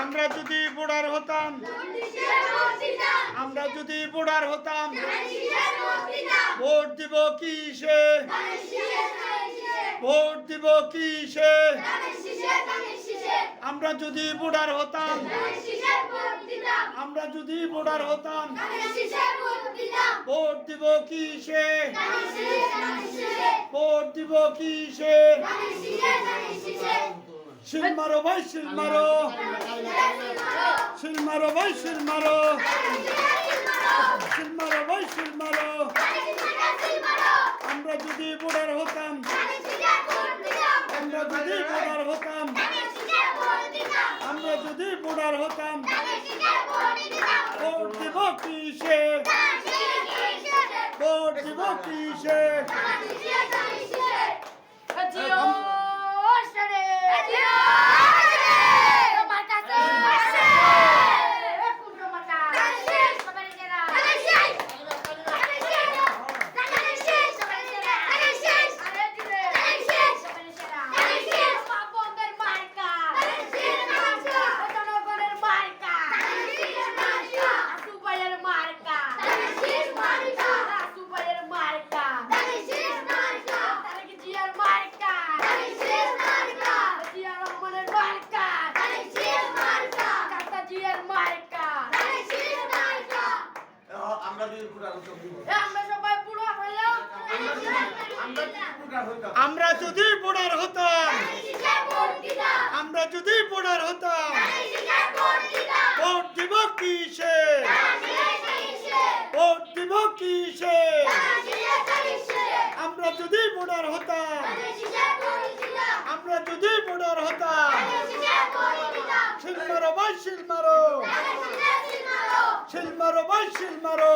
আমরা যদি বুড়ার হতাম, আমরা যদি বুড়ার হতাম, ভোট দিব কিসে, ভোট দিব কিসে? আমরা যদি বুড়ার হতাম, আমরা যদি বুড়ার হতাম, ভোট দিব কিসে, ভোট দিব কিসে? শিল মারো ভাই, শিল মারো, শিল মারো ভাই, শিল মারো, শিল মারো ভাই, শিল মারো। আমরা যদি বুড়ার হতাম, আমরা যদি বুড়ার হতাম, আমরা যদি বুড়ার হতাম, ভোট দিব কিসে, ভোট দিব কিসে? আমরা যদি বুড়ার হতাম, আমরা যদি বুড়ার হতাম, ভোট দিব কিসে, ভোট দিব কিসে? আমরা যদি বুড়ার হতাম, আমরা যদি বুড়ার হতাম, শিল মারো ভাই, শিল মারো, শিল মারো ভাই, শিল মারো।